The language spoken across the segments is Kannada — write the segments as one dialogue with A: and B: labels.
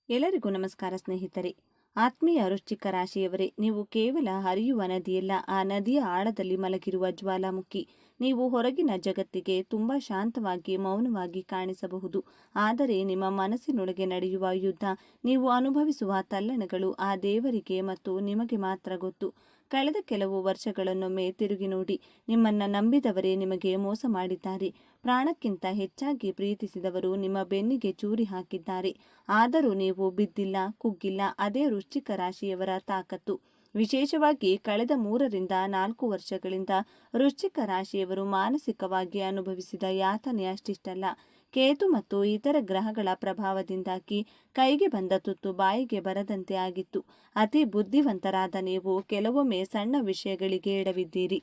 A: ಎಲ್ಲರಿಗೂ ನಮಸ್ಕಾರ ಸ್ನೇಹಿತರೆ. ಆತ್ಮೀಯ ವೃಶ್ಚಿಕ ರಾಶಿಯವರೇ, ನೀವು ಕೇವಲ ಹರಿಯುವ ನದಿಯಲ್ಲ, ಆ ನದಿಯ ಆಳದಲ್ಲಿ ಮಲಗಿರುವ ಜ್ವಾಲಾಮುಖಿ. ನೀವು ಹೊರಗಿನ ಜಗತ್ತಿಗೆ ತುಂಬ ಶಾಂತವಾಗಿ ಮೌನವಾಗಿ ಕಾಣಿಸಬಹುದು, ಆದರೆ ನಿಮ್ಮ ಮನಸ್ಸಿನೊಳಗೆ ನಡೆಯುವ ಯುದ್ಧ, ನೀವು ಅನುಭವಿಸುವ ತಲ್ಲಣಗಳು ಆ ದೇವರಿಗೆ ಮತ್ತು ನಿಮಗೆ ಮಾತ್ರ ಗೊತ್ತು. ಕಳೆದ ಕೆಲವು ವರ್ಷಗಳನ್ನೊಮ್ಮೆ ತಿರುಗಿ ನೋಡಿ. ನಿಮ್ಮನ್ನ ನಂಬಿದವರೇ ನಿಮಗೆ ಮೋಸ ಮಾಡಿದ್ದಾರೆ. ಪ್ರಾಣಕ್ಕಿಂತ ಹೆಚ್ಚಾಗಿ ಪ್ರೀತಿಸಿದವರು ನಿಮ್ಮ ಬೆನ್ನಿಗೆ ಚೂರಿ ಹಾಕಿದ್ದಾರೆ. ಆದರೂ ನೀವು ಬಿದ್ದಿಲ್ಲ, ಕುಗ್ಗಿಲ್ಲ. ಅದೇ ವೃಶ್ಚಿಕ ರಾಶಿಯವರ ತಾಕತ್ತು. ವಿಶೇಷವಾಗಿ ಕಳೆದ 3 ರಿಂದ 4 ವರ್ಷಗಳಿಂದ ವೃಶ್ಚಿಕ ರಾಶಿಯವರು ಮಾನಸಿಕವಾಗಿ ಅನುಭವಿಸಿದ ಯಾತನೆ ಅಷ್ಟಿಷ್ಟಲ್ಲ. ಕೇತು ಮತ್ತು ಇತರ ಗ್ರಹಗಳ ಪ್ರಭಾವದಿಂದಾಗಿ ಕೈಗೆ ಬಂದ ತುತ್ತು ಬಾಯಿಗೆ ಬರದಂತೆ ಆಗಿತ್ತು. ಅತಿ ಬುದ್ಧಿವಂತರಾದ ನೀವು ಕೆಲವೊಮ್ಮೆ ಸಣ್ಣ ವಿಷಯಗಳಿಗೆ ಎಡವಿದ್ದೀರಿ.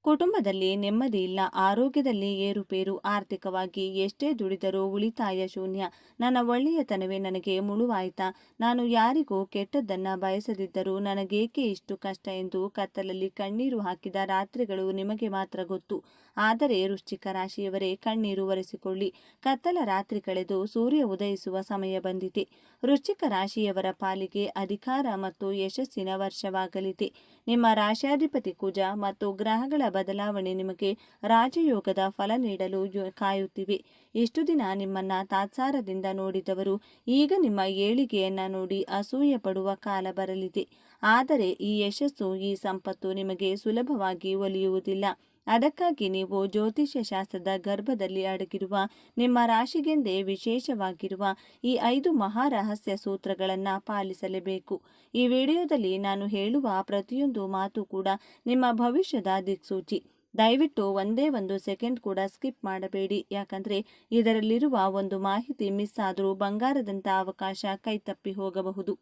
A: ಕುಟುಂಬದಲ್ಲಿ ನೆಮ್ಮದಿ ಇಲ್ಲ, ಆರೋಗ್ಯದಲ್ಲಿ ಏರುಪೇರು, ಆರ್ಥಿಕವಾಗಿ ಎಷ್ಟೇ ದುಡಿದರೂ ಉಳಿತಾಯ ಶೂನ್ಯ. ನನ್ನ ಒಳ್ಳೆಯತನವೇ ನನಗೆ ಮುಳುವಾಯ್ತಾ? ನಾನು ಯಾರಿಗೂ ಕೆಟ್ಟದ್ದನ್ನ ಬಯಸದಿದ್ದರೂ ನನಗೇಕೆ ಇಷ್ಟು ಕಷ್ಟ ಎಂದು ಕತ್ತಲಲ್ಲಿ ಕಣ್ಣೀರು ಹಾಕಿದ ರಾತ್ರಿಗಳು ನಿಮಗೆ ಮಾತ್ರ ಗೊತ್ತು. ಆದರೆ ವೃಶ್ಚಿಕ ರಾಶಿಯವರೇ, ಕಣ್ಣೀರು ಒರೆಸಿಕೊಳ್ಳಿ. ಕತ್ತಲ ರಾತ್ರಿ ಕಳೆದು ಸೂರ್ಯ ಉದಯಿಸುವ ಸಮಯ ಬಂದಿದೆ. ವೃಶ್ಚಿಕ ರಾಶಿಯವರ ಪಾಲಿಗೆ ಅಧಿಕಾರ ಮತ್ತು ಯಶಸ್ಸಿನ ವರ್ಷವಾಗಲಿದೆ. ನಿಮ್ಮ ರಾಶ್ಯಾಧಿಪತಿ ಕುಜ ಮತ್ತು ಗ್ರಹಗಳ ಬದಲಾವಣೆ ನಿಮಗೆ ರಾಜಯೋಗದ ಫಲ ನೀಡಲು ಕಾಯುತ್ತಿವೆ. ಇಷ್ಟು ದಿನ ನಿಮ್ಮನ್ನ ತಾತ್ಸಾರದಿಂದ ನೋಡಿದವರು ಈಗ ನಿಮ್ಮ ಏಳಿಗೆಯನ್ನ ನೋಡಿ ಅಸೂಯೆ ಪಡುವ ಕಾಲ ಬರಲಿದೆ. ಆದರೆ ಈ ಯಶಸ್ಸು, ಈ ಸಂಪತ್ತು ನಿಮಗೆ ಸುಲಭವಾಗಿ ಒಲಿಯುವುದಿಲ್ಲ. ಅದಕ್ಕಾಗಿ ನೀವು ಜ್ಯೋತಿಷ್ಯ ಶಾಸ್ತ್ರದ ಗರ್ಭದಲ್ಲಿ ಅಡಗಿರುವ ನಿಮ್ಮ ರಾಶಿಗೆಂದೇ ವಿಶೇಷವಾಗಿರುವ ಈ 5 ಮಹಾರಹಸ್ಯ ಸೂತ್ರಗಳನ್ನು ಪಾಲಿಸಲೇಬೇಕು. ಈ ವಿಡಿಯೋದಲ್ಲಿ ನಾನು ಹೇಳುವ ಪ್ರತಿಯೊಂದು ಮಾತು ಕೂಡ ನಿಮ್ಮ ಭವಿಷ್ಯದ ದಿಕ್ಸೂಚಿ. ದಯವಿಟ್ಟು ಒಂದೇ ಒಂದು ಸೆಕೆಂಡ್ ಕೂಡ ಸ್ಕಿಪ್ ಮಾಡಬೇಡಿ. ಯಾಕಂದ್ರೆ ಇದರಲ್ಲಿರುವ ಒಂದು ಮಾಹಿತಿ ಮಿಸ್ ಆದರೂ ಬಂಗಾರದಂಥ ಅವಕಾಶ ಕೈತಪ್ಪಿ ಹೋಗಬಹುದು.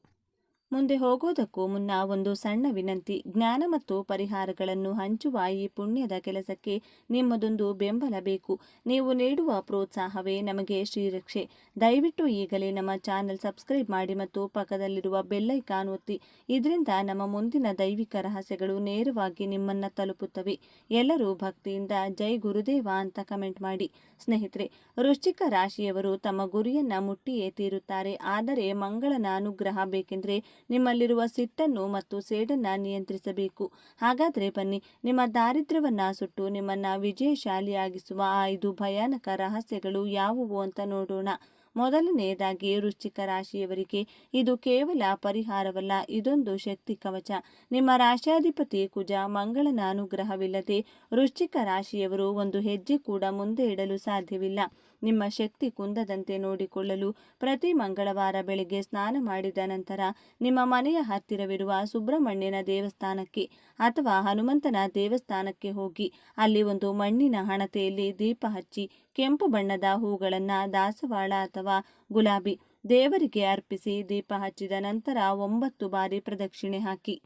A: ಮುಂದೆ ಹೋಗೋದಕ್ಕೂ ಮುನ್ನ ಒಂದು ಸಣ್ಣ ವಿನಂತಿ. ಜ್ಞಾನ ಮತ್ತು ಪರಿಹಾರಗಳನ್ನು ಹಂಚುವ ಈ ಪುಣ್ಯದ ಕೆಲಸಕ್ಕೆ ನಿಮ್ಮದೊಂದು ಬೆಂಬಲ ಬೇಕು. ನೀವು ನೀಡುವ ಪ್ರೋತ್ಸಾಹವೇ ನಮಗೆ ಶ್ರೀರಕ್ಷೆ. ದಯವಿಟ್ಟು ಈಗಲೇ ನಮ್ಮ ಚಾನೆಲ್ ಸಬ್ಸ್ಕ್ರೈಬ್ ಮಾಡಿ ಮತ್ತು ಪಕ್ಕದಲ್ಲಿರುವ ಬೆಲ್ ಐಕಾನ್ ಒತ್ತಿ. ಇದರಿಂದ ನಮ್ಮ ಮುಂದಿನ ದೈವಿಕ ರಹಸ್ಯಗಳು ನೇರವಾಗಿ ನಿಮ್ಮನ್ನ ತಲುಪುತ್ತವೆ. ಎಲ್ಲರೂ ಭಕ್ತಿಯಿಂದ ಜೈ ಗುರುದೇವ ಅಂತ ಕಮೆಂಟ್ ಮಾಡಿ. ಸ್ನೇಹಿತರೆ, ವೃಶ್ಚಿಕ ರಾಶಿಯವರು ತಮ್ಮ ಗುರಿಯನ್ನ ಮುಟ್ಟಿಯೇ ತೀರುತ್ತಾರೆ. ಆದರೆ ಮಂಗಳನ ಅನುಗ್ರಹ ಬೇಕೆಂದ್ರೆ ನಿಮ್ಮಲ್ಲಿರುವ ಸಿಟ್ಟನ್ನು ಮತ್ತು ಸೇಡನ್ನ ನಿಯಂತ್ರಿಸಬೇಕು. ಹಾಗಾದ್ರೆ ಬನ್ನಿ, ನಿಮ್ಮ ದಾರಿದ್ರ್ಯವನ್ನ ಸುಟ್ಟು ನಿಮ್ಮನ್ನ ವಿಜಯಶಾಲಿಯಾಗಿಸುವ ಆ 5 ಭಯಾನಕ ರಹಸ್ಯಗಳು ಯಾವುವು ಅಂತ ನೋಡೋಣ. ಮೊದಲನೆಯದಾಗಿ, ವೃಶ್ಚಿಕ ರಾಶಿಯವರಿಗೆ ಇದು ಕೇವಲ ಪರಿಹಾರವಲ್ಲ, ಇದೊಂದು ಶಕ್ತಿ ಕವಚ. ನಿಮ್ಮ ರಾಶ್ಯಾಧಿಪತಿ ಕುಜ ಮಂಗಳನ ಅನುಗ್ರಹವಿಲ್ಲದೆ ವೃಶ್ಚಿಕ ರಾಶಿಯವರು ಒಂದು ಹೆಜ್ಜೆ ಕೂಡ ಮುಂದೆ ಇಡಲು ಸಾಧ್ಯವಿಲ್ಲ. ನಿಮ್ಮ ಶಕ್ತಿ ಕುಂದದಂತೆ ನೋಡಿಕೊಳ್ಳಲು ಪ್ರತಿ ಮಂಗಳವಾರ ಬೆಳಗ್ಗೆ ಸ್ನಾನ ಮಾಡಿದ ನಂತರ ನಿಮ್ಮ ಮನೆಯ ಹತ್ತಿರವಿರುವ ಸುಬ್ರಹ್ಮಣ್ಯನ ದೇವಸ್ಥಾನಕ್ಕೆ ಅಥವಾ ಹನುಮಂತನ ದೇವಸ್ಥಾನಕ್ಕೆ ಹೋಗಿ ಅಲ್ಲಿ ಒಂದು ಮಣ್ಣಿನ ಹಣತೆಯಲ್ಲಿ ದೀಪ ಹಚ್ಚಿ ಕೆಂಪು ಬಣ್ಣದ ಹೂಗಳನ್ನು, ದಾಸವಾಳ ಅಥವಾ ಗುಲಾಬಿ, ದೇವರಿಗೆ ಅರ್ಪಿಸಿ ದೀಪ ಹಚ್ಚಿದ ನಂತರ 9 ಬಾರಿ ಪ್ರದಕ್ಷಿಣೆ ಹಾಕಿ.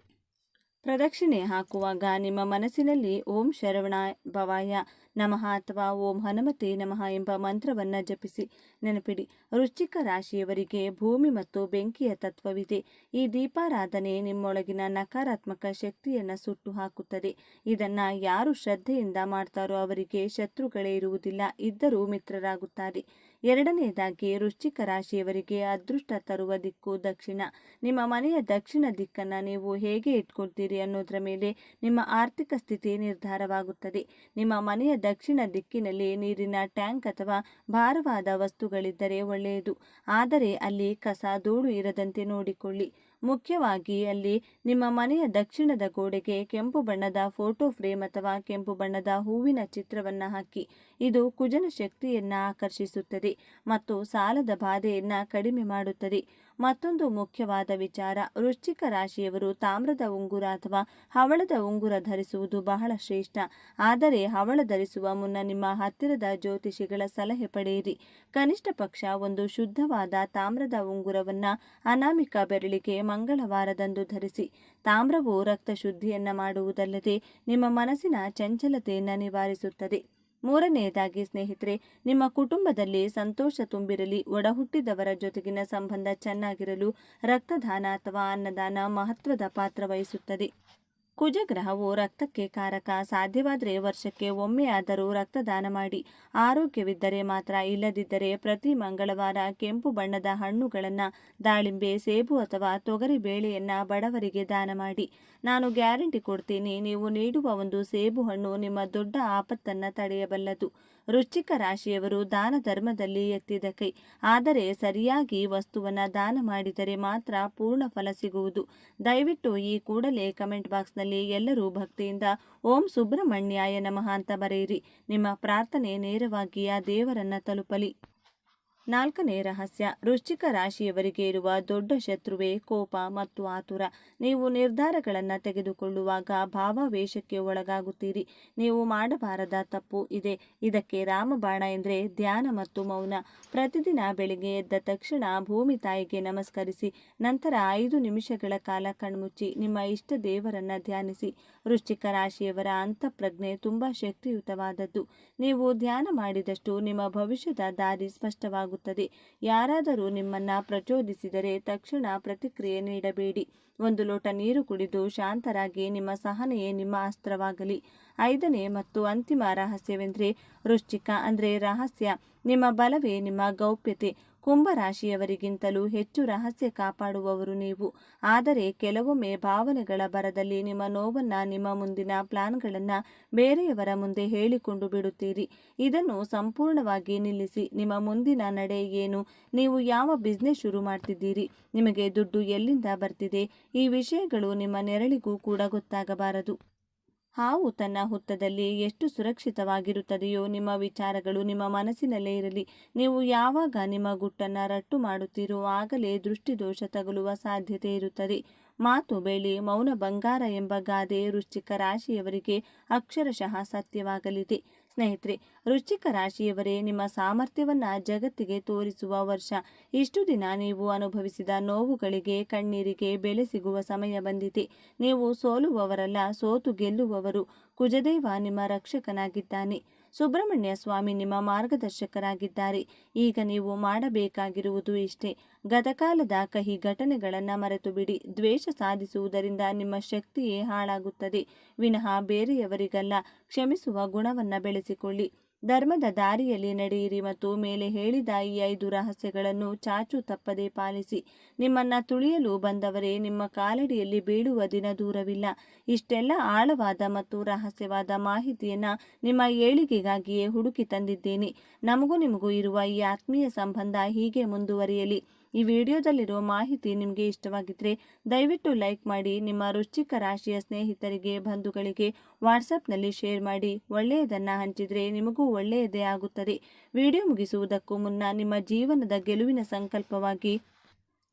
A: ಪ್ರದಕ್ಷಿಣೆ ಹಾಕುವಾಗ ನಿಮ್ಮ ಮನಸ್ಸಿನಲ್ಲಿ ಓಂ ಶರವಣ ಭವಾಯ ನಮಃ ಅಥವಾ ಓಂ ಹನುಮತೆ ನಮಃ ಎಂಬ ಮಂತ್ರವನ್ನ ಜಪಿಸಿ. ನೆನಪಿಡಿ, ವೃಶ್ಚಿಕ ರಾಶಿಯವರಿಗೆ ಭೂಮಿ ಮತ್ತು ಬೆಂಕಿಯ ತತ್ವವಿದೆ. ಈ ದೀಪಾರಾಧನೆ ನಿಮ್ಮೊಳಗಿನ ನಕಾರಾತ್ಮಕ ಶಕ್ತಿಯನ್ನ ಸುಟ್ಟು ಹಾಕುತ್ತದೆ. ಇದನ್ನ ಯಾರು ಶ್ರದ್ಧೆಯಿಂದ ಮಾಡ್ತಾರೋ ಅವರಿಗೆ ಶತ್ರುಗಳೇ ಇರುವುದಿಲ್ಲ, ಇದ್ದರೂ ಮಿತ್ರರಾಗುತ್ತಾರೆ. ಎರಡನೆಯದಾಗಿ, ವೃಶ್ಚಿಕ ರಾಶಿಯವರಿಗೆ ಅದೃಷ್ಟ ತರುವ ದಿಕ್ಕು ದಕ್ಷಿಣ. ನಿಮ್ಮ ಮನೆಯ ದಕ್ಷಿಣ ದಿಕ್ಕನ್ನ ನೀವು ಹೇಗೆ ಇಟ್ಕೊಳ್ತೀರಿ ಅನ್ನೋದರ ಮೇಲೆ ನಿಮ್ಮ ಆರ್ಥಿಕ ಸ್ಥಿತಿ ನಿರ್ಧಾರವಾಗುತ್ತದೆ. ನಿಮ್ಮ ಮನೆಯ ದಕ್ಷಿಣ ದಿಕ್ಕಿನಲ್ಲಿ ನೀರಿನ ಟ್ಯಾಂಕ್ ಅಥವಾ ಭಾರವಾದ ವಸ್ತುಗಳಿದ್ದರೆ ಒಳ್ಳೆಯದು. ಆದರೆ ಅಲ್ಲಿ ಕಸ, ಧೂಳು ಇರದಂತೆ ನೋಡಿಕೊಳ್ಳಿ. ಮುಖ್ಯವಾಗಿ ಅಲ್ಲಿ ನಿಮ್ಮ ಮನೆಯ ದಕ್ಷಿಣದ ಗೋಡೆಗೆ ಕೆಂಪು ಬಣ್ಣದ ಫೋಟೋ ಫ್ರೇಮ್ ಅಥವಾ ಕೆಂಪು ಬಣ್ಣದ ಹೂವಿನ ಚಿತ್ರವನ್ನ ಹಾಕಿ. ಇದು ಕುಜನ ಶಕ್ತಿಯನ್ನ ಆಕರ್ಷಿಸುತ್ತದೆ ಮತ್ತು ಸಾಲದ ಬಾಧೆಯನ್ನ ಕಡಿಮೆ ಮಾಡುತ್ತದೆ. ಮತ್ತೊಂದು ಮುಖ್ಯವಾದ ವಿಚಾರ, ವೃಶ್ಚಿಕ ರಾಶಿಯವರು ತಾಮ್ರದ ಉಂಗುರ ಅಥವಾ ಹವಳದ ಉಂಗುರ ಧರಿಸುವುದು ಬಹಳ ಶ್ರೇಷ್ಠ. ಆದರೆ ಹವಳ ಧರಿಸುವ ಮುನ್ನ ನಿಮ್ಮ ಹತ್ತಿರದ ಜ್ಯೋತಿಷಿಗಳ ಸಲಹೆ ಪಡೆಯಿರಿ. ಕನಿಷ್ಠ ಪಕ್ಷ ಒಂದು ಶುದ್ಧವಾದ ತಾಮ್ರದ ಉಂಗುರವನ್ನ ಅನಾಮಿಕ ಬೆರಳಿಗೆ ಮಂಗಳವಾರದಂದು ಧರಿಸಿ. ತಾಮ್ರವು ರಕ್ತ ಶುದ್ಧಿಯನ್ನ ಮಾಡುವುದಲ್ಲದೆ ನಿಮ್ಮ ಮನಸ್ಸಿನ ಚಂಚಲತೆಯನ್ನ ನಿವಾರಿಸುತ್ತದೆ. ಮೂರನೆಯದಾಗಿ ಸ್ನೇಹಿತರೆ, ನಿಮ್ಮ ಕುಟುಂಬದಲ್ಲಿ ಸಂತೋಷ ತುಂಬಿರಲಿ, ಒಡಹುಟ್ಟಿದವರ ಜೊತೆಗಿನ ಸಂಬಂಧ ಚೆನ್ನಾಗಿರಲು ರಕ್ತದಾನ ಅಥವಾ ಅನ್ನದಾನ ಮಹತ್ವದ ಪಾತ್ರ ವಹಿಸುತ್ತದೆ. ಕುಜಗ್ರಹವು ರಕ್ತಕ್ಕೆ ಕಾರಕ. ಸಾಧ್ಯವಾದರೆ ವರ್ಷಕ್ಕೆ ಒಮ್ಮೆ ಆದರೂ ರಕ್ತದಾನ ಮಾಡಿ. ಆರೋಗ್ಯವಿದ್ದರೆ ಮಾತ್ರ. ಇಲ್ಲದಿದ್ದರೆ ಪ್ರತಿ ಮಂಗಳವಾರ ಕೆಂಪು ಬಣ್ಣದ ಹಣ್ಣುಗಳನ್ನು, ದಾಳಿಂಬೆ, ಸೇಬು ಅಥವಾ ತೊಗರಿ ಬೇಳೆಯನ್ನು ಬಡವರಿಗೆ ದಾನ ಮಾಡಿ. ನಾನು ಗ್ಯಾರಂಟಿ ಕೊಡ್ತೀನಿ, ನೀವು ನೀಡುವ ಒಂದು ಸೇಬು ಹಣ್ಣು ನಿಮ್ಮ ದೊಡ್ಡ ಆಪತ್ತನ್ನು ತಡೆಯಬಲ್ಲದು. ವೃಶ್ಚಿಕ ರಾಶಿಯವರು ದಾನ ಧರ್ಮದಲ್ಲಿ ಎತ್ತಿದ ಕೈ. ಆದರೆ ಸರಿಯಾಗಿ ವಸ್ತುವನ್ನು ದಾನ ಮಾಡಿದರೆ ಮಾತ್ರ ಪೂರ್ಣ ಫಲ ಸಿಗುವುದು. ದಯವಿಟ್ಟು ಈ ಕೂಡಲೇ ಕಮೆಂಟ್ ಬಾಕ್ಸ್ನಲ್ಲಿ ಎಲ್ಲರೂ ಭಕ್ತಿಯಿಂದ ಓಂ ಸುಬ್ರಹ್ಮಣ್ಯಾಯ ನಮಃ ಅಂತ ಬರೆಯಿರಿ. ನಿಮ್ಮ ಪ್ರಾರ್ಥನೆ ನೇರವಾಗಿ ಆ ದೇವರನ್ನ ತಲುಪಲಿ. 4ನೇ ರಹಸ್ಯ. ವೃಶ್ಚಿಕ ರಾಶಿಯವರಿಗೆ ಇರುವ ದೊಡ್ಡ ಶತ್ರುವೇ ಕೋಪ ಮತ್ತು ಆತುರ. ನೀವು ನಿರ್ಧಾರಗಳನ್ನು ತೆಗೆದುಕೊಳ್ಳುವಾಗ ಭಾವಾವೇಶಕ್ಕೆ ಒಳಗಾಗುತ್ತೀರಿ. ನೀವು ಮಾಡಬಾರದ ತಪ್ಪು ಇದೆ. ಇದಕ್ಕೆ ರಾಮಬಾಣ ಎಂದರೆ ಧ್ಯಾನ ಮತ್ತು ಮೌನ. ಪ್ರತಿದಿನ ಬೆಳಿಗ್ಗೆ ಎದ್ದ ತಕ್ಷಣ ಭೂಮಿ ತಾಯಿಗೆ ನಮಸ್ಕರಿಸಿ. ನಂತರ 5 ನಿಮಿಷಗಳ ಕಾಲ ಕಣ್ಮುಚ್ಚಿ ನಿಮ್ಮ ಇಷ್ಟ ದೇವರನ್ನ ಧ್ಯಾನಿಸಿ. ವೃಶ್ಚಿಕ ರಾಶಿಯವರ ಅಂತಃಪ್ರಜ್ಞೆ ತುಂಬ ಶಕ್ತಿಯುತವಾದದ್ದು. ನೀವು ಧ್ಯಾನ ಮಾಡಿದಷ್ಟು ನಿಮ್ಮ ಭವಿಷ್ಯದ ದಾರಿ ಸ್ಪಷ್ಟವಾಗುತ್ತದೆ. ಯಾರಾದರೂ ನಿಮ್ಮನ್ನ ಪ್ರಚೋದಿಸಿದರೆ ತಕ್ಷಣ ಪ್ರತಿಕ್ರಿಯೆ ನೀಡಬೇಡಿ. 1 ಲೋಟ ನೀರು ಕುಡಿದು ಶಾಂತರಾಗಿ. ನಿಮ್ಮ ಸಹನೆಯೇ ನಿಮ್ಮ ಅಸ್ತ್ರವಾಗಲಿ. 5ನೇ ಮತ್ತು ಅಂತಿಮ ರಹಸ್ಯವೆಂದರೆ ವೃಶ್ಚಿಕ ಅಂದರೆ ರಹಸ್ಯ. ನಿಮ್ಮ ಬಲವೇ ನಿಮ್ಮ ಗೌಪ್ಯತೆ. ಕುಂಭರಾಶಿಯವರಿಗಿಂತಲೂ ಹೆಚ್ಚು ರಹಸ್ಯ ಕಾಪಾಡುವವರು ನೀವು. ಆದರೆ ಕೆಲವೊಮ್ಮೆ ಭಾವನೆಗಳ ಭರದಲ್ಲಿ ನಿಮ್ಮ ನೋವನ್ನು, ನಿಮ್ಮ ಮುಂದಿನ ಪ್ಲಾನ್ಗಳನ್ನು ಬೇರೆಯವರ ಮುಂದೆ ಹೇಳಿಕೊಂಡು ಬಿಡುತ್ತೀರಿ. ಇದನ್ನು ಸಂಪೂರ್ಣವಾಗಿ ನಿಲ್ಲಿಸಿ. ನಿಮ್ಮ ಮುಂದಿನ ನಡೆ ಏನು? ನೀವು ಯಾವ ಬಿಸ್ನೆಸ್ ಶುರು ಮಾಡ್ತಿದ್ದೀರಿ? ನಿಮಗೆ ದುಡ್ಡು ಎಲ್ಲಿಂದ ಬರ್ತಿದೆ? ಈ ವಿಷಯಗಳು ನಿಮ್ಮ ನೆರಳಿಗೂ ಕೂಡ ಗೊತ್ತಾಗಬಾರದು. ಹಾವು ತನ್ನ ಹುತ್ತದಲ್ಲಿ ಎಷ್ಟು ಸುರಕ್ಷಿತವಾಗಿರುತ್ತದೆಯೋ ನಿಮ್ಮ ವಿಚಾರಗಳು ನಿಮ್ಮ ಮನಸ್ಸಿನಲ್ಲೇ ಇರಲಿ. ನೀವು ಯಾವಾಗ ನಿಮ್ಮ ಗುಟ್ಟನ್ನು ರಟ್ಟು ಮಾಡುತ್ತೀರೋ ಆಗಲೇ ದೃಷ್ಟಿದೋಷ ತಗುಲುವ ಸಾಧ್ಯತೆ ಇರುತ್ತದೆ. ಮಾತು ಬೆಳ್ಳಿ, ಮೌನ ಬಂಗಾರ ಎಂಬ ಗಾದೆ ವೃಶ್ಚಿಕ ರಾಶಿಯವರಿಗೆ ಅಕ್ಷರಶಃ ಸತ್ಯವಾಗಲಿದೆ. ಸ್ನೇಹಿತರೆ, ವೃಶ್ಚಿಕ ರಾಶಿಯವರೇ, ನಿಮ್ಮ ಸಾಮರ್ಥ್ಯವನ್ನು ಜಗತ್ತಿಗೆ ತೋರಿಸುವ ವರ್ಷ. ಇಷ್ಟು ದಿನ ನೀವು ಅನುಭವಿಸಿದ ನೋವುಗಳಿಗೆ, ಕಣ್ಣೀರಿಗೆ ಬೆಲೆ ಸಿಗುವ ಸಮಯ ಬಂದಿದೆ. ನೀವು ಸೋಲುವವರಲ್ಲ, ಸೋತು ಗೆಲ್ಲುವವರು. ಕುಜದೇವ ನಿಮ್ಮ ರಕ್ಷಕನಾಗಿದ್ದಾನೆ. ಸುಬ್ರಹ್ಮಣ್ಯ ಸ್ವಾಮಿ ನಿಮ್ಮ ಮಾರ್ಗದರ್ಶಕರಾಗಿದ್ದಾರೆ. ಈಗ ನೀವು ಮಾಡಬೇಕಾಗಿರುವುದು ಇಷ್ಟೇ. ಗತಕಾಲದ ಕಹಿ ಘಟನೆಗಳನ್ನು ಮರೆತು ಬಿಡಿ. ದ್ವೇಷ ಸಾಧಿಸುವುದರಿಂದ ನಿಮ್ಮ ಶಕ್ತಿಯೇ ಹಾಳಾಗುತ್ತದೆ ವಿನಃ ಬೇರೆಯವರಿಗಲ್ಲ. ಕ್ಷಮಿಸುವ ಗುಣವನ್ನು ಬೆಳೆಸಿಕೊಳ್ಳಿ. ಧರ್ಮದ ದಾರಿಯಲ್ಲಿ ನಡೆಯಿರಿ ಮತ್ತು ಮೇಲೆ ಹೇಳಿದ ಈ 5 ರಹಸ್ಯಗಳನ್ನು ಚಾಚು ತಪ್ಪದೆ ಪಾಲಿಸಿ. ನಿಮ್ಮನ್ನ ತುಳಿಯಲು ಬಂದವರೇ ನಿಮ್ಮ ಕಾಲಡಿಯಲ್ಲಿ ಬೀಳುವ ದಿನ ದೂರವಿಲ್ಲ. ಇಷ್ಟೆಲ್ಲ ಆಳವಾದ ಮತ್ತು ರಹಸ್ಯವಾದ ಮಾಹಿತಿಯನ್ನು ನಿಮ್ಮ ಏಳಿಗೆಗಾಗಿಯೇ ಹುಡುಕಿ ತಂದಿದ್ದೇನೆ. ನಮಗೂ ನಿಮಗೂ ಇರುವ ಈ ಆತ್ಮೀಯ ಸಂಬಂಧ ಹೀಗೆ ಮುಂದುವರಿಯಲಿ. ಈ ವಿಡಿಯೋದಲ್ಲಿರೋ ಮಾಹಿತಿ ನಿಮಗೆ ಇಷ್ಟವಾಗಿದ್ದರೆ ದಯವಿಟ್ಟು ಲೈಕ್ ಮಾಡಿ. ನಿಮ್ಮ ವೃಶ್ಚಿಕ ರಾಶಿಯ ಸ್ನೇಹಿತರಿಗೆ, ಬಂಧುಗಳಿಗೆ ವಾಟ್ಸಪ್ನಲ್ಲಿ ಶೇರ್ ಮಾಡಿ. ಒಳ್ಳೆಯದನ್ನು ಹಂಚಿದರೆ ನಿಮಗೂ ಒಳ್ಳೆಯದೇ ಆಗುತ್ತದೆ. ವಿಡಿಯೋ ಮುಗಿಸುವುದಕ್ಕೂ ಮುನ್ನ ನಿಮ್ಮ ಜೀವನದ ಗೆಲುವಿನ ಸಂಕಲ್ಪವಾಗಿ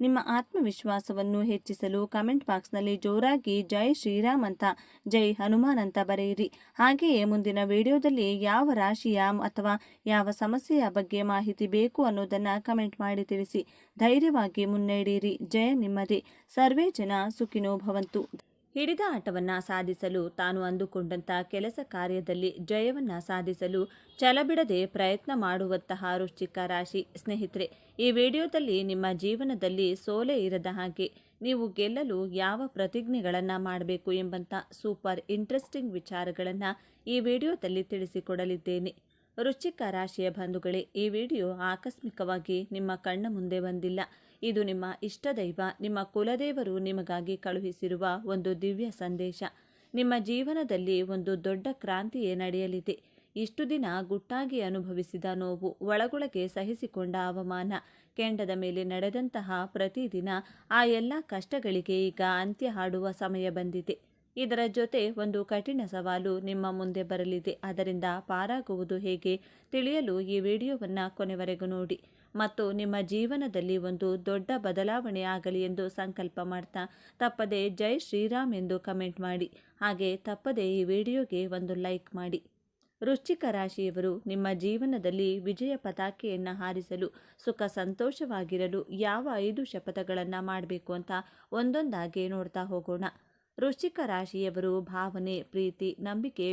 A: ನಿಮ್ಮ ಆತ್ಮವಿಶ್ವಾಸವನ್ನು ಹೆಚ್ಚಿಸಲು ಕಮೆಂಟ್ ಬಾಕ್ಸ್ನಲ್ಲಿ ಜೋರಾಗಿ ಜೈ ಶ್ರೀರಾಮ್ ಅಂತ, ಜೈ ಹನುಮಾನ್ ಅಂತ ಬರೆಯಿರಿ. ಹಾಗೆಯೇ ಮುಂದಿನ ವಿಡಿಯೋದಲ್ಲಿ ಯಾವ ರಾಶಿಯ ಅಥವಾ ಯಾವ ಸಮಸ್ಯೆಯ ಬಗ್ಗೆ ಮಾಹಿತಿ ಬೇಕು ಅನ್ನೋದನ್ನು ಕಮೆಂಟ್ ಮಾಡಿ ತಿಳಿಸಿ. ಧೈರ್ಯವಾಗಿ ಮುನ್ನಡೆಯಿರಿ. ಜಯ ನಿಮ್ಮದೇ. ಸರ್ವೇ ಜನ ಸುಖಿನೋ ಭವಂತು. ಹಿಡಿದ ಆಟವನ್ನು ಸಾಧಿಸಲು, ತಾನು ಅಂದುಕೊಂಡಂಥ ಕೆಲಸ ಕಾರ್ಯದಲ್ಲಿ ಜಯವನ್ನು ಸಾಧಿಸಲು ಛಲಬಿಡದೆ ಪ್ರಯತ್ನ ಮಾಡುವಂತಹ ವೃಶ್ಚಿಕ ರಾಶಿ ಸ್ನೇಹಿತರೆ, ಈ ವಿಡಿಯೋದಲ್ಲಿ ನಿಮ್ಮ ಜೀವನದಲ್ಲಿ ಸೋಲೆ ಇರದ ಹಾಗೆ ನೀವು ಗೆಲ್ಲಲು ಯಾವ ಪ್ರತಿಜ್ಞೆಗಳನ್ನು ಮಾಡಬೇಕು ಎಂಬಂಥ ಸೂಪರ್ ಇಂಟ್ರೆಸ್ಟಿಂಗ್ ವಿಚಾರಗಳನ್ನು ಈ ವಿಡಿಯೋದಲ್ಲಿ ತಿಳಿಸಿಕೊಡಲಿದ್ದೇನೆ. ವೃಶ್ಚಿಕ ರಾಶಿಯ ಬಂಧುಗಳೇ, ಈ ವಿಡಿಯೋ ಆಕಸ್ಮಿಕವಾಗಿ ನಿಮ್ಮ ಕಣ್ಣ ಮುಂದೆ ಬಂದಿಲ್ಲ. ಇದು ನಿಮ್ಮ ಇಷ್ಟದೈವ, ನಿಮ್ಮ ಕುಲದೇವರು ನಿಮಗಾಗಿ ಕಳುಹಿಸಿರುವ ಒಂದು ದಿವ್ಯ ಸಂದೇಶ. ನಿಮ್ಮ ಜೀವನದಲ್ಲಿ ಒಂದು ದೊಡ್ಡ ಕ್ರಾಂತಿಯೇ ನಡೆಯಲಿದೆ. ಇಷ್ಟು ದಿನ ಗುಟ್ಟಾಗಿ ಅನುಭವಿಸಿದ ನೋವು, ಒಳಗೊಳಗೆ ಸಹಿಸಿಕೊಂಡ ಅವಮಾನ, ಕೆಂಡದ ಮೇಲೆ ನಡೆದಂತಹ ಪ್ರತಿದಿನ ಆ ಎಲ್ಲ ಕಷ್ಟಗಳಿಗೆ ಈಗ ಅಂತ್ಯ ಹಾಡುವ ಸಮಯ ಬಂದಿದೆ. ಇದರ ಜೊತೆ ಒಂದು ಕಠಿಣ ಸವಾಲು ನಿಮ್ಮ ಮುಂದೆ ಬರಲಿದೆ. ಅದರಿಂದ ಪಾರಾಗುವುದು ಹೇಗೆ ತಿಳಿಯಲು ಈ ವಿಡಿಯೋವನ್ನು ಕೊನೆವರೆಗೂ ನೋಡಿ ಮತ್ತು ನಿಮ್ಮ ಜೀವನದಲ್ಲಿ ಒಂದು ದೊಡ್ಡ ಬದಲಾವಣೆ ಆಗಲಿ ಎಂದು ಸಂಕಲ್ಪ ಮಾಡ್ತಾ ತಪ್ಪದೆ ಜೈ ಶ್ರೀರಾಮ್ ಎಂದು ಕಮೆಂಟ್ ಮಾಡಿ. ಹಾಗೆ ತಪ್ಪದೆ ಈ ವಿಡಿಯೋಗೆ ಒಂದು ಲೈಕ್ ಮಾಡಿ. ವೃಶ್ಚಿಕ ರಾಶಿಯವರು ನಿಮ್ಮ ಜೀವನದಲ್ಲಿ ವಿಜಯ ಪತಾಕೆಯನ್ನು ಹಾರಿಸಲು, ಸುಖ ಸಂತೋಷವಾಗಿರಲು ಯಾವ 5 ಶಪಥಗಳನ್ನು ಮಾಡಬೇಕು ಅಂತ ಒಂದೊಂದಾಗಿ ನೋಡ್ತಾ ಹೋಗೋಣ. ವೃಶ್ಚಿಕ ರಾಶಿಯವರು ಭಾವನೆ, ಪ್ರೀತಿ, ನಂಬಿಕೆ,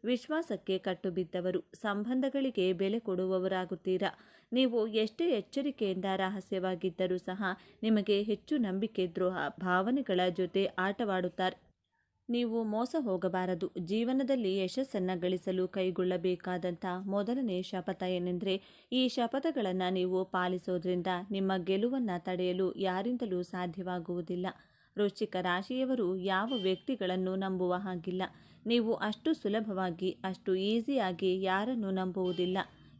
A: ವಿಶ್ವಾಸಕ್ಕೆ ಕಟ್ಟುಬಿದ್ದವರು. ಸಂಬಂಧಗಳಿಗೆ ಬೆಲೆ ಕೊಡುವವರಾಗುತ್ತೀರಾ. ನೀವು ಎಷ್ಟೇ ಎಚ್ಚರಿಕೆಯಿಂದ ರಹಸ್ಯವಾಗಿದ್ದರೂ ಸಹ ನಿಮಗೆ ಹೆಚ್ಚು ನಂಬಿಕೆ ದ್ರೋಹ ಭಾವನೆಗಳ ಜೊತೆ ಆಟವಾಡುತ್ತಾರೆ. ನೀವು ಮೋಸ ಹೋಗಬಾರದು. ಜೀವನದಲ್ಲಿ ಯಶಸ್ಸನ್ನು ಗಳಿಸಲು ಕೈಗೊಳ್ಳಬೇಕಾದಂಥ ಮೊದಲನೇ ಶಪಥ ಏನೆಂದರೆ, ಈ ಶಪಥಗಳನ್ನು ನೀವು ಪಾಲಿಸೋದ್ರಿಂದ ನಿಮ್ಮ ಗೆಲುವನ್ನು ತಡೆಯಲು ಯಾರಿಂದಲೂ ಸಾಧ್ಯವಾಗುವುದಿಲ್ಲ. ವೃಶ್ಚಿಕ ರಾಶಿಯವರು ಯಾವ ವ್ಯಕ್ತಿಗಳನ್ನು ನಂಬುವ ಹಾಗಿಲ್ಲ. ನೀವು ಅಷ್ಟು ಸುಲಭವಾಗಿ, ಅಷ್ಟು ಈಸಿಯಾಗಿ ಯಾರನ್ನು ನಂಬುವುದಿಲ್ಲ.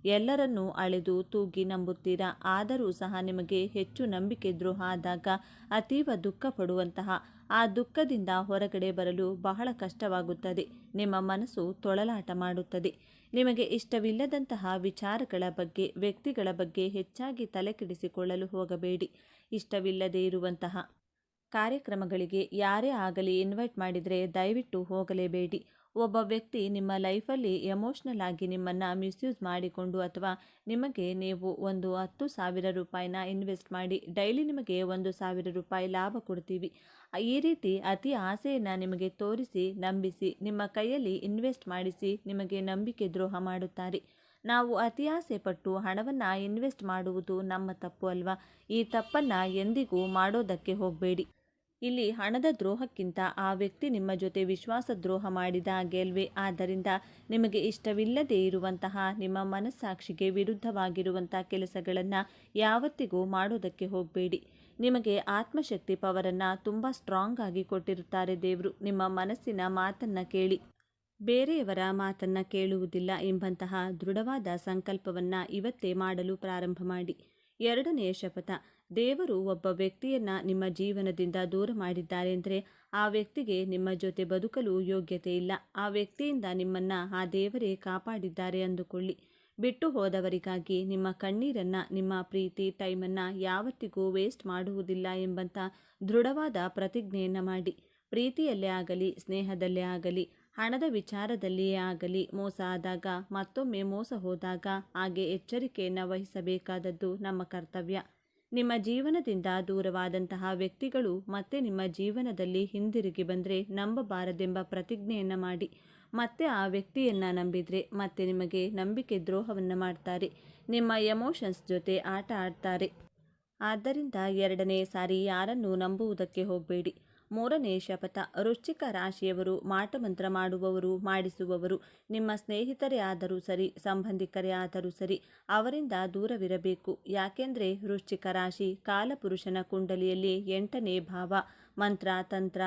A: ಎಲ್ಲರನ್ನೂ ಅಳೆದು ತೂಗಿ ನಂಬುತ್ತೀರಾ. ಆದರೂ ಸಹ ನಿಮಗೆ ಹೆಚ್ಚು ನಂಬಿಕೆ ದ್ರೋಹ ಆದಾಗ ಅತೀವ ದುಃಖ ಪಡುವಂತಹ, ಆ ದುಃಖದಿಂದ ಹೊರಗಡೆ ಬರಲು ಬಹಳ ಕಷ್ಟವಾಗುತ್ತದೆ. ನಿಮ್ಮ ಮನಸ್ಸು ತೊಳಲಾಟ ಮಾಡುತ್ತದೆ. ನಿಮಗೆ ಇಷ್ಟವಿಲ್ಲದಂತಹ ವಿಚಾರಗಳ ಬಗ್ಗೆ, ವ್ಯಕ್ತಿಗಳ ಬಗ್ಗೆ ಹೆಚ್ಚಾಗಿ ತಲೆಕೆಡಿಸಿಕೊಳ್ಳಲು ಹೋಗಬೇಡಿ. ಇಷ್ಟವಿಲ್ಲದೇ ಇರುವಂತಹ ಕಾರ್ಯಕ್ರಮಗಳಿಗೆ ಯಾರೇ ಆಗಲಿ ಇನ್ವೈಟ್ ಮಾಡಿದರೆ ದಯವಿಟ್ಟು ಹೋಗಲೇಬೇಡಿ. ಒಬ್ಬ ವ್ಯಕ್ತಿ ನಿಮ್ಮ ಲೈಫಲ್ಲಿ ಎಮೋಷ್ನಲ್ ಆಗಿ ನಿಮ್ಮನ್ನು ಮಿಸ್ಯೂಸ್ ಮಾಡಿಕೊಂಡು, ಅಥವಾ ನಿಮಗೆ ನೀವು ಒಂದು 10,000 ರೂಪಾಯಿನ ಇನ್ವೆಸ್ಟ್ ಮಾಡಿ ಡೈಲಿ ನಿಮಗೆ 1,000 ರೂಪಾಯಿ ಲಾಭ ಕೊಡ್ತೀವಿ, ಈ ರೀತಿ ಅತಿ ಆಸೆಯನ್ನು ನಿಮಗೆ ತೋರಿಸಿ, ನಂಬಿಸಿ, ನಿಮ್ಮ ಕೈಯಲ್ಲಿ ಇನ್ವೆಸ್ಟ್ ಮಾಡಿಸಿ ನಿಮಗೆ ನಂಬಿಕೆ ದ್ರೋಹ ಮಾಡುತ್ತಾರೆ. ನಾವು ಅತಿ ಆಸೆ ಪಟ್ಟು ಹಣವನ್ನು ಇನ್ವೆಸ್ಟ್ ಮಾಡುವುದು ನಮ್ಮ ತಪ್ಪು ಅಲ್ವಾ? ಈ ತಪ್ಪನ್ನು ಎಂದಿಗೂ ಮಾಡೋದಕ್ಕೆ ಹೋಗಬೇಡಿ. ಇಲ್ಲಿ ಹಣದ ದ್ರೋಹಕ್ಕಿಂತ ಆ ವ್ಯಕ್ತಿ ನಿಮ್ಮ ಜೊತೆ ವಿಶ್ವಾಸ ದ್ರೋಹ ಮಾಡಿದ ಹಾಗೆ ಅಲ್ವೇ? ಆದ್ದರಿಂದ ನಿಮಗೆ ಇಷ್ಟವಿಲ್ಲದೇ ಇರುವಂತಹ, ನಿಮ್ಮ ಮನಸ್ಸಾಕ್ಷಿಗೆ ವಿರುದ್ಧವಾಗಿರುವಂಥ ಕೆಲಸಗಳನ್ನು ಯಾವತ್ತಿಗೂ ಮಾಡೋದಕ್ಕೆ ಹೋಗಬೇಡಿ. ನಿಮಗೆ ಆತ್ಮಶಕ್ತಿ ಪವರನ್ನು ತುಂಬ ಸ್ಟ್ರಾಂಗ್ ಆಗಿ ಕೊಟ್ಟಿರುತ್ತಾರೆ ದೇವರು. ನಿಮ್ಮ ಮನಸ್ಸಿನ ಮಾತನ್ನು ಕೇಳಿ, ಬೇರೆಯವರ ಮಾತನ್ನು ಕೇಳುವುದಿಲ್ಲ ಎಂಬಂತಹ ದೃಢವಾದ ಸಂಕಲ್ಪವನ್ನು ಇವತ್ತೇ ಮಾಡಲು ಪ್ರಾರಂಭ ಮಾಡಿ. ಎರಡನೆಯ ಶಪಥ, ದೇವರು ಒಬ್ಬ ವ್ಯಕ್ತಿಯನ್ನು ನಿಮ್ಮ ಜೀವನದಿಂದ ದೂರ ಮಾಡಿದ್ದಾರೆ ಅಂದರೆ ಆ ವ್ಯಕ್ತಿಗೆ ನಿಮ್ಮ ಜೊತೆ ಬದುಕಲು ಯೋಗ್ಯತೆ ಇಲ್ಲ. ಆ ವ್ಯಕ್ತಿಯಿಂದ ನಿಮ್ಮನ್ನು ಆ ದೇವರೇ ಕಾಪಾಡಿದ್ದಾರೆ ಅಂದುಕೊಳ್ಳಿ. ಬಿಟ್ಟು ಹೋದವರಿಗಾಗಿ ನಿಮ್ಮ ಕಣ್ಣೀರನ್ನು, ನಿಮ್ಮ ಪ್ರೀತಿ ಟೈಮನ್ನು ಯಾವತ್ತಿಗೂ ವೇಸ್ಟ್ ಮಾಡುವುದಿಲ್ಲ ಎಂಬಂಥ ದೃಢವಾದ ಪ್ರತಿಜ್ಞೆಯನ್ನು ಮಾಡಿ. ಪ್ರೀತಿಯಲ್ಲೇ ಆಗಲಿ, ಸ್ನೇಹದಲ್ಲೇ ಆಗಲಿ, ಹಣದ ವಿಚಾರದಲ್ಲಿಯೇ ಆಗಲಿ, ಮೋಸ ಆದಾಗ, ಮತ್ತೊಮ್ಮೆ ಮೋಸ ಹೋದಾಗ ಹಾಗೆ ಎಚ್ಚರಿಕೆಯನ್ನು ವಹಿಸಬೇಕಾದದ್ದು ನಮ್ಮ ಕರ್ತವ್ಯ. ನಿಮ್ಮ ಜೀವನದಿಂದ ದೂರವಾದಂತಹ ವ್ಯಕ್ತಿಗಳು ಮತ್ತೆ ನಿಮ್ಮ ಜೀವನದಲ್ಲಿ ಹಿಂದಿರುಗಿ ಬಂದರೆ ನಂಬಬಾರದೆಂಬ ಪ್ರತಿಜ್ಞೆಯನ್ನು ಮಾಡಿ. ಮತ್ತೆ ಆ ವ್ಯಕ್ತಿಯನ್ನು ನಂಬಿದರೆ ಮತ್ತೆ ನಿಮಗೆ ನಂಬಿಕೆ ದ್ರೋಹವನ್ನು ಮಾಡ್ತಾರೆ. ನಿಮ್ಮ ಎಮೋಷನ್ಸ್ ಜೊತೆ ಆಟ ಆಡ್ತಾರೆ. ಆದ್ದರಿಂದ ಎರಡನೇ ಸಾರಿ ಯಾರನ್ನು ನಂಬುವುದಕ್ಕೆ ಹೋಗಬೇಡಿ. ಮೂರನೇ ಶಪಥ, ವೃಶ್ಚಿಕ ರಾಶಿಯವರು ಮಾಟಮಂತ್ರ ಮಾಡುವವರು, ಮಾಡಿಸುವವರು ನಿಮ್ಮ ಸ್ನೇಹಿತರೇ ಆದರೂ ಸರಿ, ಸಂಬಂಧಿಕರೇ ಆದರೂ ಸರಿ, ಅವರಿಂದ ದೂರವಿರಬೇಕು. ಯಾಕೆಂದರೆ ವೃಶ್ಚಿಕ ರಾಶಿ ಕಾಲಪುರುಷನ ಕುಂಡಲಿಯಲ್ಲಿ 8ನೇ ಭಾವ. ಮಂತ್ರ, ತಂತ್ರ,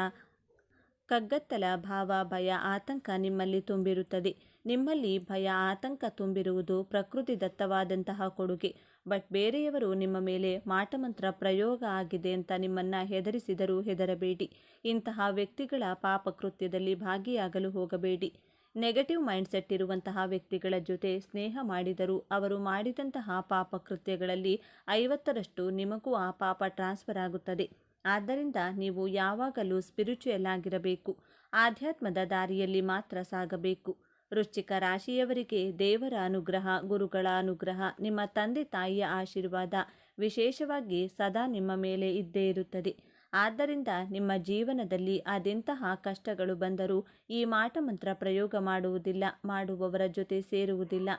A: ಕಗ್ಗತ್ತಲ ಭಾವ, ಭಯ, ಆತಂಕ ನಿಮ್ಮಲ್ಲಿ ತುಂಬಿರುತ್ತದೆ. ನಿಮ್ಮಲ್ಲಿ ಭಯ, ಆತಂಕ ತುಂಬಿರುವುದು ಪ್ರಕೃತಿದತ್ತವಾದಂತಹ ಕೊಡುಗೆ. ಬಟ್ ಬೇರೆಯವರು ನಿಮ್ಮ ಮೇಲೆ ಮಾಟಮಂತ್ರ ಪ್ರಯೋಗ ಆಗಿದೆ ಅಂತ ನಿಮ್ಮನ್ನು ಹೆದರಿಸಿದರೂ ಹೆದರಬೇಡಿ. ಇಂತಹ ವ್ಯಕ್ತಿಗಳ ಪಾಪಕೃತ್ಯದಲ್ಲಿ ಭಾಗಿಯಾಗಲು ಹೋಗಬೇಡಿ. ನೆಗೆಟಿವ್ ಮೈಂಡ್ಸೆಟ್ ಇರುವಂತಹ ವ್ಯಕ್ತಿಗಳ ಜೊತೆ ಸ್ನೇಹ ಮಾಡಿದರೂ ಅವರು ಮಾಡಿದಂತಹ ಪಾಪಕೃತ್ಯಗಳಲ್ಲಿ 50ರಷ್ಟು ನಿಮಗೂ ಆ ಪಾಪ ಟ್ರಾನ್ಸ್ಫರ್ ಆಗುತ್ತದೆ. ಆದ್ದರಿಂದ ನೀವು ಯಾವಾಗಲೂ ಸ್ಪಿರಿಚುಯಲ್ ಆಗಿರಬೇಕು. ಆಧ್ಯಾತ್ಮದ ದಾರಿಯಲ್ಲಿ ಮಾತ್ರ ಸಾಗಬೇಕು. ವೃಶ್ಚಿಕ ರಾಶಿಯವರಿಗೆ ದೇವರ ಅನುಗ್ರಹ, ಗುರುಗಳ ಅನುಗ್ರಹ, ನಿಮ್ಮ ತಂದೆ ತಾಯಿಯ ಆಶೀರ್ವಾದ ವಿಶೇಷವಾಗಿ ಸದಾ ನಿಮ್ಮ ಮೇಲೆ ಇದ್ದೇ ಇರುತ್ತದೆ. ಆದ್ದರಿಂದ ನಿಮ್ಮ ಜೀವನದಲ್ಲಿ ಅದೆಂತಹ ಕಷ್ಟಗಳು ಬಂದರೂ ಈ ಮಾಟಮಂತ್ರ ಪ್ರಯೋಗ ಮಾಡುವುದಿಲ್ಲ, ಮಾಡುವವರ ಜೊತೆ ಸೇರುವುದಿಲ್ಲ,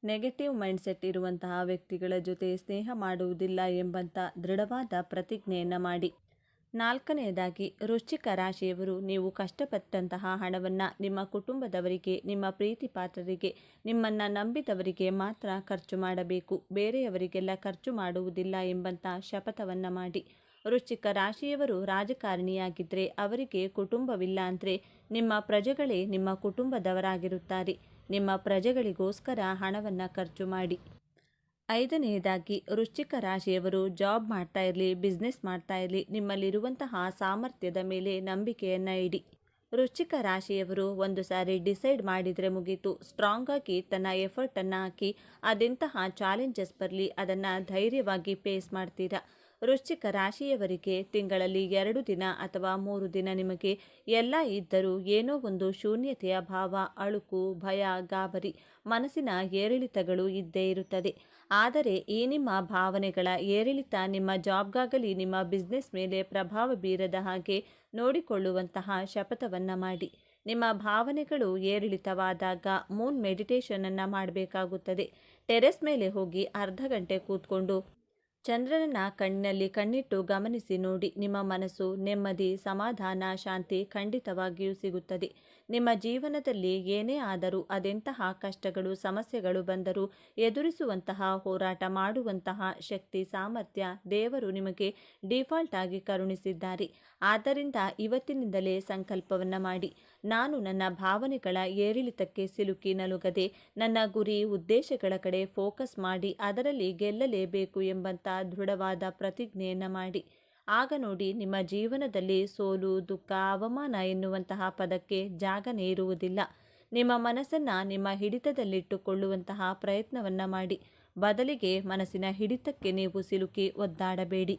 A: ನೆಗೆಟಿವ್ ಮೈಂಡ್ಸೆಟ್ ಇರುವಂತಹ ವ್ಯಕ್ತಿಗಳ ಜೊತೆ ಸ್ನೇಹ ಮಾಡುವುದಿಲ್ಲ ಎಂಬಂಥ ದೃಢವಾದ ಪ್ರತಿಜ್ಞೆಯನ್ನು ಮಾಡಿ. ನಾಲ್ಕನೆಯದಾಗಿ, ವೃಶ್ಚಿಕ ರಾಶಿಯವರು ನೀವು ಕಷ್ಟಪಟ್ಟಂತಹ ಹಣವನ್ನು ನಿಮ್ಮ ಕುಟುಂಬದವರಿಗೆ, ನಿಮ್ಮ ಪ್ರೀತಿ ಪಾತ್ರರಿಗೆ, ನಿಮ್ಮನ್ನು ನಂಬಿದವರಿಗೆ ಮಾತ್ರ ಖರ್ಚು ಮಾಡಬೇಕು. ಬೇರೆಯವರಿಗೆಲ್ಲ ಖರ್ಚು ಮಾಡುವುದಿಲ್ಲ ಎಂಬಂಥ ಶಪಥವನ್ನು ಮಾಡಿ. ವೃಶ್ಚಿಕ ರಾಶಿಯವರು ರಾಜಕಾರಣಿಯಾಗಿದ್ದರೆ ಅವರಿಗೆ ಕುಟುಂಬವಿಲ್ಲ ಅಂದರೆ ನಿಮ್ಮ ಪ್ರಜೆಗಳೇ ನಿಮ್ಮ ಕುಟುಂಬದವರಾಗಿರುತ್ತಾರೆ. ನಿಮ್ಮ ಪ್ರಜೆಗಳಿಗೋಸ್ಕರ ಹಣವನ್ನು ಖರ್ಚು ಮಾಡಿ. ಐದನೆಯದಾಗಿ, ವೃಶ್ಚಿಕ ರಾಶಿಯವರು ಜಾಬ್ ಮಾಡ್ತಾ ಇರಲಿ, ಬಿಸ್ನೆಸ್ ಮಾಡ್ತಾ ಇರಲಿ, ನಿಮ್ಮಲ್ಲಿರುವಂತಹ ಸಾಮರ್ಥ್ಯದ ಮೇಲೆ ನಂಬಿಕೆಯನ್ನು ಇಡಿ. ವೃಶ್ಚಿಕ ರಾಶಿಯವರು ಒಂದು ಸಾರಿ ಡಿಸೈಡ್ ಮಾಡಿದರೆ ಮುಗೀತು. ಸ್ಟ್ರಾಂಗ್ ಆಗಿ ತನ್ನ ಎಫರ್ಟನ್ನು ಹಾಕಿ ಅದೆಂತಹ ಚಾಲೆಂಜಸ್ ಬರಲಿ ಅದನ್ನು ಧೈರ್ಯವಾಗಿ ಫೇಸ್ ಮಾಡ್ತೀರಾ. ವೃಶ್ಚಿಕ ರಾಶಿಯವರಿಗೆ ತಿಂಗಳಲ್ಲಿ 2 ದಿನ ಅಥವಾ 3 ದಿನ ನಿಮಗೆ ಎಲ್ಲ ಇದ್ದರೂ ಏನೋ ಒಂದು ಶೂನ್ಯತೆಯ ಭಾವ, ಅಳುಕು, ಭಯ, ಗಾಬರಿ, ಮನಸ್ಸಿನ ಏರಿಳಿತಗಳು ಇದ್ದೇ ಇರುತ್ತದೆ. ಆದರೆ ಈ ನಿಮ್ಮ ಭಾವನೆಗಳ ಏರಿಳಿತ ನಿಮ್ಮ ಜಾಬ್ಗಾಗಲಿ ನಿಮ್ಮ ಬಿಸ್ನೆಸ್ ಮೇಲೆ ಪ್ರಭಾವ ಬೀರದ ಹಾಗೆ ನೋಡಿಕೊಳ್ಳುವಂತಹ ಶಪಥವನ್ನು ಮಾಡಿ. ನಿಮ್ಮ ಭಾವನೆಗಳು ಏರಿಳಿತವಾದಾಗ ಮೂನ್ ಮೆಡಿಟೇಷನನ್ನು ಮಾಡಬೇಕಾಗುತ್ತದೆ. ಟೆರೆಸ್ ಮೇಲೆ ಹೋಗಿ ಅರ್ಧ ಗಂಟೆ ಕೂತ್ಕೊಂಡು ಚಂದ್ರನ ಕಣ್ಣಿನಲ್ಲಿ ಕಣ್ಣಿಟ್ಟು ಗಮನಿಸಿ ನೋಡಿ. ನಿಮ್ಮ ಮನಸ್ಸು ನೆಮ್ಮದಿ, ಸಮಾಧಾನ, ಶಾಂತಿ ಖಂಡಿತವಾಗಿಯೂ ಸಿಗುತ್ತದೆ. ನಿಮ್ಮ ಜೀವನದಲ್ಲಿ ಏನೇ ಆದರೂ, ಅದೆಂತಹ ಕಷ್ಟಗಳು ಸಮಸ್ಯೆಗಳು ಬಂದರೂ ಎದುರಿಸುವಂತಹ, ಹೋರಾಟ ಮಾಡುವಂತಹ ಶಕ್ತಿ ಸಾಮರ್ಥ್ಯ ದೇವರು ನಿಮಗೆ ಡಿಫಾಲ್ಟ್ ಆಗಿ ಕರುಣಿಸಿದ್ದಾರೆ. ಆದ್ದರಿಂದ ಇವತ್ತಿನಿಂದಲೇ ಸಂಕಲ್ಪವನ್ನು ಮಾಡಿ, ನಾನು ನನ್ನ ಭಾವನೆಗಳ ಏರಿಳಿತಕ್ಕೆ ಸಿಲುಕಿ ನಲುಗದೆ ನನ್ನ ಗುರಿ ಉದ್ದೇಶಗಳ ಕಡೆ ಫೋಕಸ್ ಮಾಡಿ ಅದರಲ್ಲಿ ಗೆಲ್ಲಲೇಬೇಕು ಎಂಬಂತ ದೃಢವಾದ ಪ್ರತಿಜ್ಞೆಯನ್ನು ಮಾಡಿ. ಆಗ ನೋಡಿ, ನಿಮ್ಮ ಜೀವನದಲ್ಲಿ ಸೋಲು, ದುಃಖ, ಅವಮಾನ ಎನ್ನುವಂತಹ ಪದಕ್ಕೆ ಜಾಗನೇ ಇರುವುದಿಲ್ಲ. ನಿಮ್ಮ ಮನಸ್ಸನ್ನು ನಿಮ್ಮ ಹಿಡಿತದಲ್ಲಿಟ್ಟುಕೊಳ್ಳುವಂತಹ ಪ್ರಯತ್ನವನ್ನು ಮಾಡಿ. ಬದಲಿಗೆ ಮನಸ್ಸಿನ ಹಿಡಿತಕ್ಕೆ ನೀವು ಸಿಲುಕಿ ಒದ್ದಾಡಬೇಡಿ.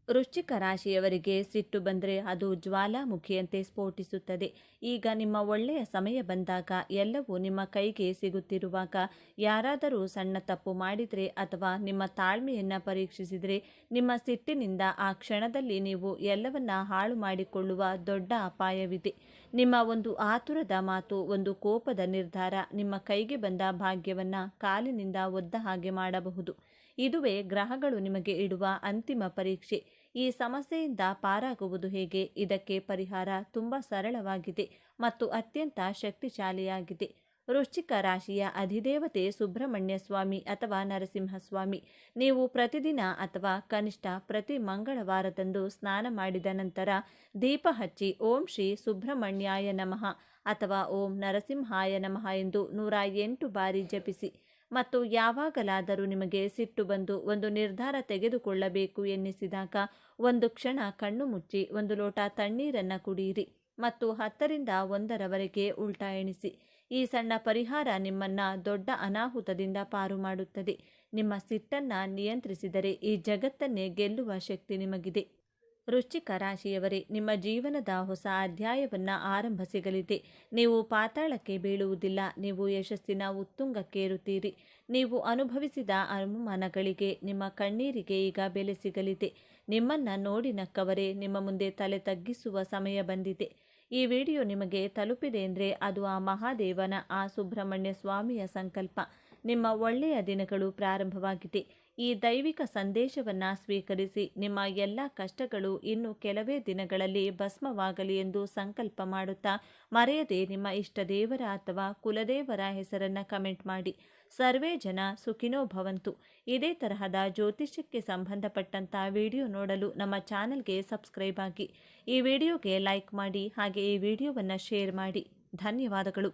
A: ವೃಶ್ಚಿಕ ರಾಶಿಯವರಿಗೆ ಸಿಟ್ಟು ಬಂದರೆ ಅದು ಜ್ವಾಲಾಮುಖಿಯಂತೆ ಸ್ಫೋಟಿಸುತ್ತದೆ. ಈಗ ನಿಮ್ಮ ಒಳ್ಳೆಯ ಸಮಯ ಬಂದಾಗ, ಎಲ್ಲವೂ ನಿಮ್ಮ ಕೈಗೆ ಸಿಗುತ್ತಿರುವಾಗ, ಯಾರಾದರೂ ಸಣ್ಣ ತಪ್ಪು ಮಾಡಿದರೆ ಅಥವಾ ನಿಮ್ಮ ತಾಳ್ಮೆಯನ್ನು ಪರೀಕ್ಷಿಸಿದರೆ, ನಿಮ್ಮ ಸಿಟ್ಟಿನಿಂದ ಆ ಕ್ಷಣದಲ್ಲಿ ನೀವು ಎಲ್ಲವನ್ನ ಹಾಳು ಮಾಡಿಕೊಳ್ಳುವ ದೊಡ್ಡ ಅಪಾಯವಿದೆ. ನಿಮ್ಮ ಒಂದು ಆತುರದ ಮಾತು, ಒಂದು ಕೋಪದ ನಿರ್ಧಾರ ನಿಮ್ಮ ಕೈಗೆ ಬಂದ ಭಾಗ್ಯವನ್ನು ಕಾಲಿನಿಂದ ಒದ್ದ ಹಾಗೆ ಮಾಡಬಹುದು. ಇದುವೇ ಗ್ರಹಗಳು ನಿಮಗೆ ಇಡುವ ಅಂತಿಮ ಪರೀಕ್ಷೆ. ಈ ಸಮಸ್ಯೆಯಿಂದ ಪಾರಾಗುವುದು ಹೇಗೆ? ಇದಕ್ಕೆ ಪರಿಹಾರ ತುಂಬ ಸರಳವಾಗಿದೆ ಮತ್ತು ಅತ್ಯಂತ ಶಕ್ತಿಶಾಲಿಯಾಗಿದೆ. ವೃಶ್ಚಿಕ ರಾಶಿಯ ಅಧಿದೇವತೆ ಸುಬ್ರಹ್ಮಣ್ಯ ಸ್ವಾಮಿ ಅಥವಾ ನರಸಿಂಹಸ್ವಾಮಿ. ನೀವು ಪ್ರತಿದಿನ ಅಥವಾ ಕನಿಷ್ಠ ಪ್ರತಿ ಮಂಗಳವಾರದಂದು ಸ್ನಾನ ಮಾಡಿದ ನಂತರ ದೀಪ ಹಚ್ಚಿ ಓಂ ಶ್ರೀ ಸುಬ್ರಹ್ಮಣ್ಯಾಯ ನಮಃ ಅಥವಾ ಓಂ ನರಸಿಂಹಾಯ ನಮಃ ಎಂದು 108 ಬಾರಿ ಜಪಿಸಿ. ಮತ್ತು ಯಾವಾಗಲಾದರೂ ನಿಮಗೆ ಸಿಟ್ಟು ಬಂದು ಒಂದು ನಿರ್ಧಾರ ತೆಗೆದುಕೊಳ್ಳಬೇಕು ಎನ್ನಿಸಿದಾಗ, ಒಂದು ಕ್ಷಣ ಕಣ್ಣು ಮುಚ್ಚಿ 1 ಲೋಟ ತಣ್ಣೀರನ್ನು ಕುಡಿಯಿರಿ ಮತ್ತು 10ರಿಂದ 1ರವರೆಗೆ ಉಲ್ಟಾ ಎಣಿಸಿ. ಈ ಸಣ್ಣ ಪರಿಹಾರ ನಿಮ್ಮನ್ನು ದೊಡ್ಡ ಅನಾಹುತದಿಂದ ಪಾರು ಮಾಡುತ್ತದೆ. ನಿಮ್ಮ ಸಿಟ್ಟನ್ನು ನಿಯಂತ್ರಿಸಿದರೆ ಈ ಜಗತ್ತನ್ನೇ ಗೆಲ್ಲುವ ಶಕ್ತಿ ನಿಮಗಿದೆ. ವೃಶ್ಚಿಕ ರಾಶಿಯವರೇ, ನಿಮ್ಮ ಜೀವನದ ಹೊಸ ಅಧ್ಯಾಯವನ್ನು ಆರಂಭ ಸಿಗಲಿದೆ. ನೀವು ಪಾತಾಳಕ್ಕೆ ಬೀಳುವುದಿಲ್ಲ, ನೀವು ಯಶಸ್ಸಿನ ಉತ್ತುಂಗಕ್ಕೇರುತ್ತೀರಿ. ನೀವು ಅನುಭವಿಸಿದ ಅವಮಾನಗಳಿಗೆ, ನಿಮ್ಮ ಕಣ್ಣೀರಿಗೆ ಈಗ ಬೆಲೆ ಸಿಗಲಿದೆ. ನಿಮ್ಮನ್ನು ನೋಡಿ ನಕ್ಕವರೇ ನಿಮ್ಮ ಮುಂದೆ ತಲೆ ತಗ್ಗಿಸುವ ಸಮಯ ಬಂದಿದೆ. ಈ ವಿಡಿಯೋ ನಿಮಗೆ ತಲುಪಿದೆ ಅಂದರೆ ಅದು ಆ ಮಹಾದೇವನ, ಆ ಸುಬ್ರಹ್ಮಣ್ಯ ಸ್ವಾಮಿಯ ಸಂಕಲ್ಪ. ನಿಮ್ಮ ಒಳ್ಳೆಯ ದಿನಗಳು ಪ್ರಾರಂಭವಾಗಿದೆ. ಈ ದೈವಿಕ ಸಂದೇಶವನ್ನು ಸ್ವೀಕರಿಸಿ. ನಿಮ್ಮ ಎಲ್ಲ ಕಷ್ಟಗಳು ಇನ್ನು ಕೆಲವೇ ದಿನಗಳಲ್ಲಿ ಭಸ್ಮವಾಗಲಿ ಎಂದು ಸಂಕಲ್ಪ ಮಾಡುತ್ತಾ, ಮರೆಯದೆ ನಿಮ್ಮ ಇಷ್ಟ ದೇವರ ಅಥವಾ ಕುಲದೇವರ ಹೆಸರನ್ನು ಕಮೆಂಟ್ ಮಾಡಿ. ಸರ್ವೇ ಜನ ಸುಖಿನೋ ಭವಂತು. ಇದೇ ತರಹದ ಜ್ಯೋತಿಷ್ಯಕ್ಕೆ ಸಂಬಂಧಪಟ್ಟಂಥ ವಿಡಿಯೋ ನೋಡಲು ನಮ್ಮ ಚಾನಲ್ಗೆ ಸಬ್ಸ್ಕ್ರೈಬ್ ಆಗಿ. ಈ ವಿಡಿಯೋಗೆ ಲೈಕ್ ಮಾಡಿ, ಹಾಗೆ ಈ ವಿಡಿಯೋವನ್ನು ಶೇರ್ ಮಾಡಿ. ಧನ್ಯವಾದಗಳು.